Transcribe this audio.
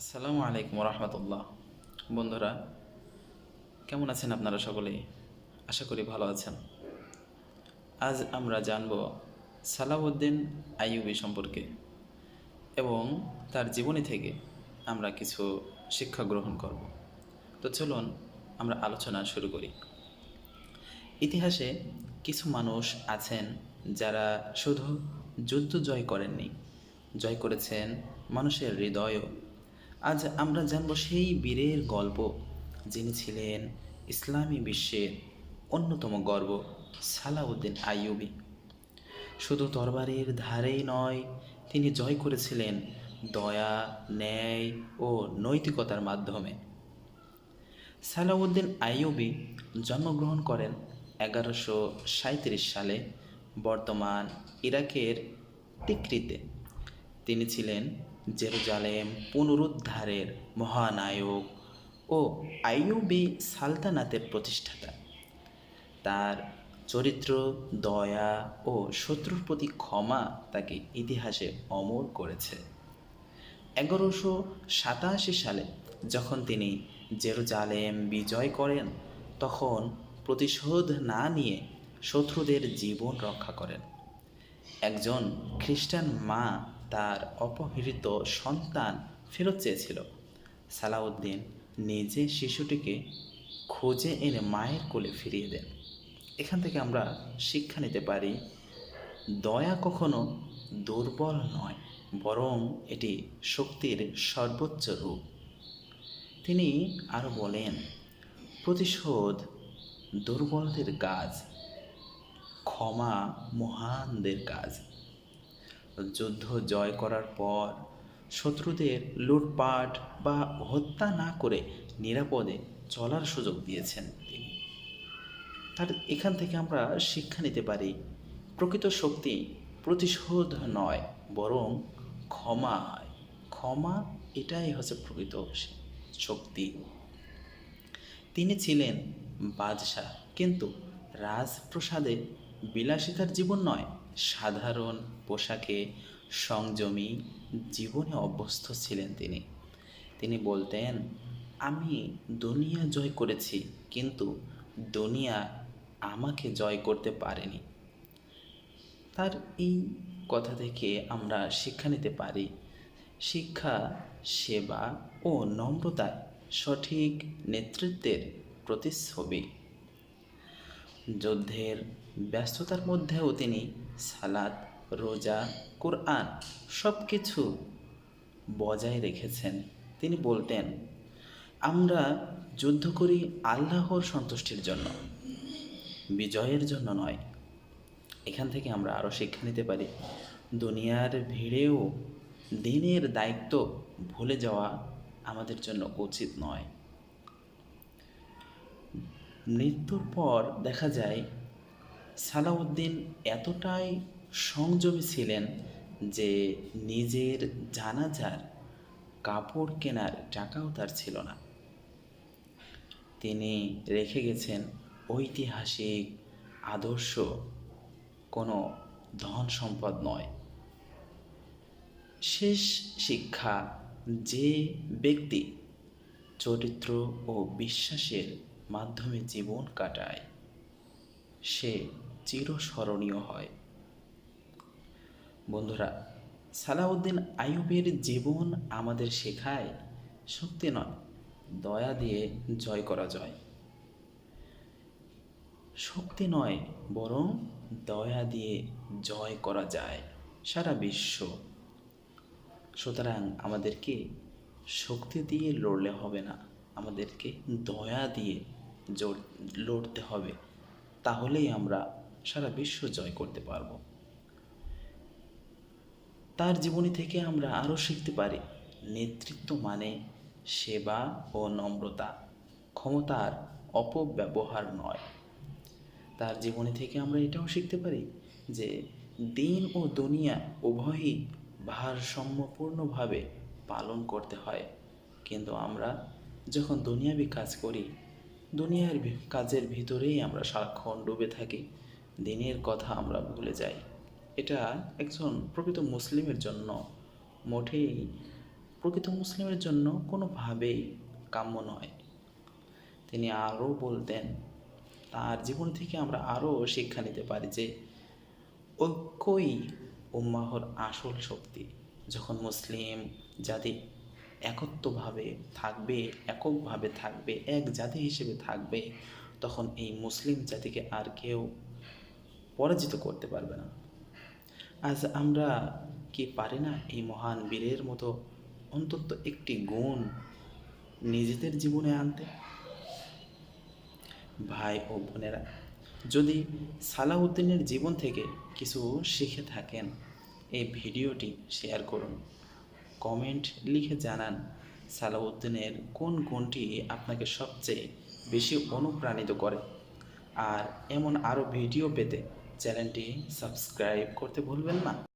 আসসালামু আলাইকুম রহমতুল্লাহ। বন্ধুরা, কেমন আছেন আপনারা সকলেই? আশা করি ভালো আছেন। আজ আমরা জানব সালাউদ্দিন আইয়ুবী সম্পর্কে এবং তার জীবনী থেকে আমরা কিছু শিক্ষা গ্রহণ করব। তো চলুন আমরা আলোচনা শুরু করি। ইতিহাসে কিছু মানুষ আছেন যারা শুধু যুদ্ধ জয় করেননি, জয় করেছেন মানুষের হৃদয়ও। আজ আমরা জানব সেই বীরের গল্প, যিনি ছিলেন ইসলামী বিশ্বের অন্যতম গর্ব, সালাউদ্দিন আইয়ুবী। শুধু তরবারির ধারেই নয়, তিনি জয় করেছিলেন দয়া, ন্যায় ও নৈতিকতার মাধ্যমে। সালাউদ্দিন আইয়ুবী জন্মগ্রহণ করেন 1137 সালে বর্তমান ইরাকের টিকরিতে। তিনি ছিলেন জেরুজালেম পুনরুদ্ধারের মহানায়ক ও আইয়ুবী সালতানাতের প্রতিষ্ঠাতা। তার চরিত্র, দয়া ও শত্রুর প্রতি ক্ষমা তাকে ইতিহাসে অমর করেছে। 1187 সালে যখন তিনি জেরুজালেম বিজয় করেন, তখন প্রতিশোধ না নিয়ে শত্রুদের জীবন রক্ষা করেন। একজন খ্রিস্টান মা তার অপহৃত সন্তান ফেরত চেয়েছিল। সালাউদ্দিন নিজে শিশুটিকে খুঁজে এনে মায়ের কোলে ফিরিয়ে দেন। এখান থেকে আমরা শিক্ষা নিতে পারি, দয়া কখনো দুর্বল নয়, বরং এটি শক্তির সর্বোচ্চ রূপ। তিনি আরও বলেন, প্রতিশোধ দুর্বলদের কাজ, ক্ষমা মহানদের কাজ। যুদ্ধ জয় করার পর শত্রুদের লুটপাট বা হত্যা না করে নিরাপদে চলার সুযোগ দিয়েছেন তিনি। তার এখান থেকে আমরা শিক্ষা নিতে পারি, প্রকৃত শক্তি প্রতিশোধ নয়, বরং ক্ষমা হয়। ক্ষমা, এটাই হচ্ছে প্রকৃত শক্তি। তিনি ছিলেন বাদশাহ, কিন্তু রাজপ্রাসাদে বিলাসিতার জীবন নয়, সাধারণ পোশাকে সংযমী জীবনে অভ্যস্ত ছিলেন তিনি। তিনি বলতেন, আমি দুনিয়া জয় করেছি, কিন্তু দুনিয়া আমাকে জয় করতে পারেনি। তার এই কথা থেকে আমরা শিক্ষা নিতে পারি, শিক্ষা, সেবা ও নম্রতায় সঠিক নেতৃত্বের প্রতিচ্ছবি। যুদ্ধের ব্যস্ততার মধ্যেও তিনি সালাত, রোজা, কোরআন সব কিছু বজায় রেখেছেন। তিনি বলতেন, আমরা যুদ্ধ করি আল্লাহর সন্তুষ্টির জন্য, বিজয়ের জন্য নয়। এখান থেকে আমরা আরও শিক্ষা নিতে পারি, দুনিয়ার ভিড়েও দিনের দায়িত্ব ভুলে যাওয়া আমাদের জন্য উচিত নয়। মৃত্যুর পর দেখা যায় সালাউদ্দিন এতটাই সংযমী ছিলেন যে নিজের জানাজার কাপড় কেনার টাকাও তার ছিল না। তিনি রেখে গেছেন ঐতিহাসিক আদর্শ, কোনো ধন সম্পদ নয়। শেষ শিক্ষা, যে ব্যক্তি চরিত্র ও বিশ্বাসের মাধ্যমে জীবন কাটায়, সে চিরস্মরণীয় হয়। বন্ধুরা, সালাউদ্দিন আইয়ুবের জীবন আমাদের শেখায়, শক্তি নয়, দয়া দিয়ে জয় করা যায়। শক্তি নয়, বরং দয়া দিয়ে জয় করা যায় সারা বিশ্ব। সুতরাং আমাদেরকে শক্তি দিয়ে লড়লে হবে না, আমাদেরকে দয়া দিয়ে লড়তে হবে। তাহলেই আমরা সারা বিশ্ব জয় করতে পারব। তার জীবনী থেকে আমরা আরও শিখতে পারি, নেতৃত্ব মানে সেবা ও নম্রতা, ক্ষমতার অপব্যবহার নয়। তার জীবনী থেকে আমরা এটাও শিখতে পারি যে দিন ও দুনিয়া উভয়ই ভারসাম্যপূর্ণভাবে পালন করতে হয়। কিন্তু আমরা যখন দুনিয়াবি কাজ করি, দুনিয়ার কাজের ভিতরেই আমরা সারাক্ষণ ডুবে থাকি, দিনের কথা আমরা ভুলে যাই। এটা একজন প্রকৃত মুসলিমের জন্য মোটেই প্রকৃত মুসলিমের জন্য কোনোভাবেই কাম্য নয়। তিনি আরও বলতেন, তার জীবন থেকে আমরা আরও শিক্ষা নিতে পারি যে ঐক্যই উম্মাহর আসল শক্তি। যখন মুসলিম জাতি এককভাবে থাকবে, এক জাতি হিসেবে থাকবে, তখন এই মুসলিম জাতিকে আর কেউ পরাজিত করতে পারবে না। আজ আমরা কি পারি না এই মহান বীরের মতো অন্তত একটি গুণ নিজেদের জীবনে আনতে? ভাই ও বোনেরা, যদি সালাউদ্দিনের জীবন থেকে কিছু শিখে থাকেন, এই ভিডিওটি শেয়ার করুন, কমেন্ট লিখে জানান সালাউদ্দিনের কোন গুণটি আপনাকে সবচেয়ে বেশি অনুপ্রাণিত করে। আর এমন আরও ভিডিও পেতে চ্যানেলটি সাবস্ক্রাইব করতে ভুলবেন না।